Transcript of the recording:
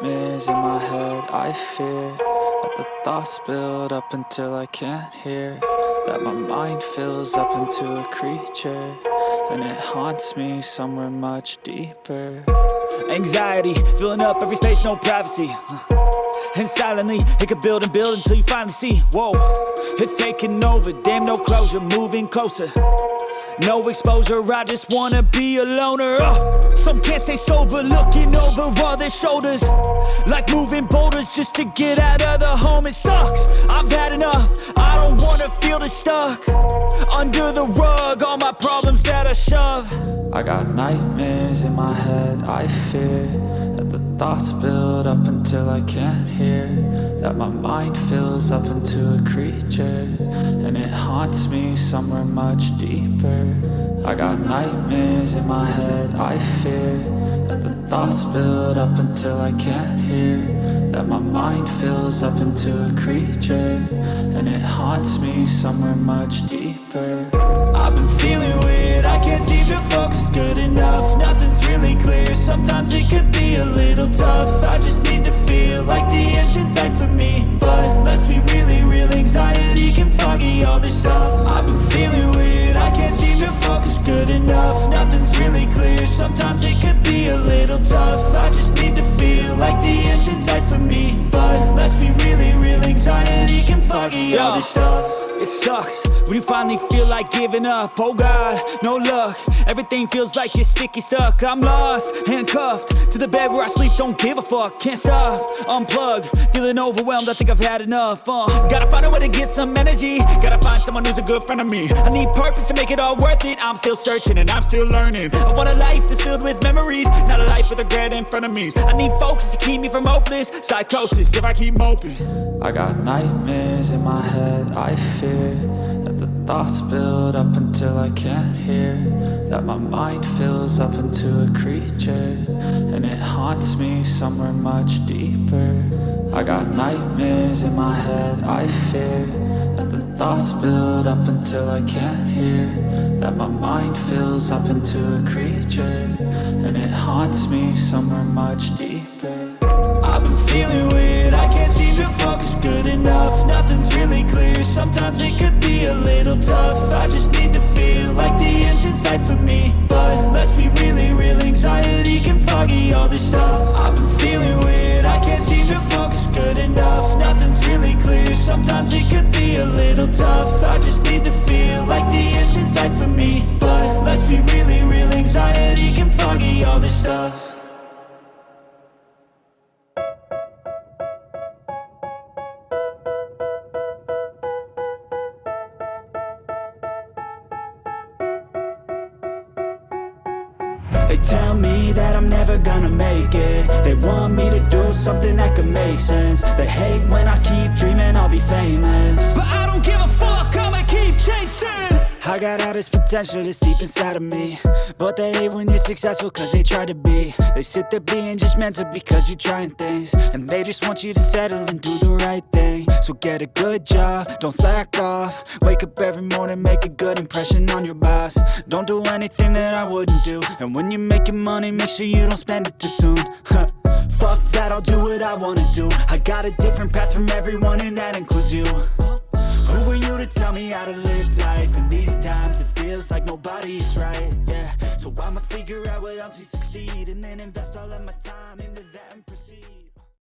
nightmares in my head. I fear that the thoughts build up until I can't hear, that my mind fills up into a creature, and it haunts me somewhere much deeper. Anxiety, filling up every space, no privacy. And silently, it could build and build until you finally see, whoa, it's taking over, damn, no closure, moving closer. No exposure, I just wanna be a loner. Some can't stay sober, looking over all their shoulders, like moving boulders just to get out of the home. It sucks, I've had enough, I don't wanna feel the stuck under the rug, all my problems that I shove. I got nightmares in my head. I fear that the thoughts build up until I can't hear, that my mind fills up into a creature, and it haunts me somewhere much deeper. I got nightmares in my head. I fear that the thoughts build up until I can't hear, that my mind fills up into a creature, and it haunts me somewhere much deeper. I've been feeling weird, I can't seem to focus good enough. Nothing's really clear, sometimes it could be a little tough. I just need to feel like the end's in sight for me, but let's be really real, anxiety can foggy all this stuff. I've been feeling weird, I can't seem to focus good enough. Nothing's really clear, sometimes it could be a little tough. I just need to feel like the end's in sight for me, but let's be really real, anxiety can foggy all this stuff. It sucks when you finally feel like giving up. Oh God, no luck, everything feels like you're sticky stuck. I'm lost, handcuffed to the bed where I sleep, don't give a fuck. Can't stop, unplug, feeling overwhelmed, I think I've had enough. Gotta find a way to get some energy, gotta find someone who's a good friend of me. I need purpose to make it all worth it, I'm still searching and I'm still learning. I want a life that's filled with memories, not a life with regret in front of me. I need focus to keep me from hopeless psychosis if I keep moping. I got nightmares in my head. I fear that the thoughts build up until I can't hear, that my mind fills up into a creature, and it haunts me somewhere much deeper. I got nightmares in my head. I fear that the thoughts build up until I can't hear, that my mind fills up into a creature, and it haunts me somewhere much deeper. I've been feeling weird, I can't seem to focus good enough. Nothing's really clear, sometimes it could be a little tough. I just need to feel like the end's in sight for me, but let's be really real, anxiety can foggy all this stuff. I've been feeling weird, I can't seem to focus good enough. Nothing's really clear, sometimes it could be a little tough. I just need to feel like the end's in sight for me, but let's be really real, anxiety can foggy all this stuff. They tell me that I'm never gonna make it. They want me to do something that could make sense. They hate when I keep dreaming I'll be famous, but I don't give a fuck, I'ma keep chasing. I got all this potential that's deep inside of me, but they hate when you're successful cause they try to be. They sit there being judgmental because you're trying things, and they just want you to settle and do the right thing. So get a good job, don't slack off. Wake up every morning, make a good impression on your boss. Don't do anything that I wouldn't do, and when you're making money, make sure you don't spend it too soon. Fuck that, I'll do what I wanna do. I got a different path from everyone, and that includes you. Who are you to tell me how to live life? In these times it feels like nobody's right, yeah. So I'ma figure out what else we succeed, and then invest all of my time into that and proceed.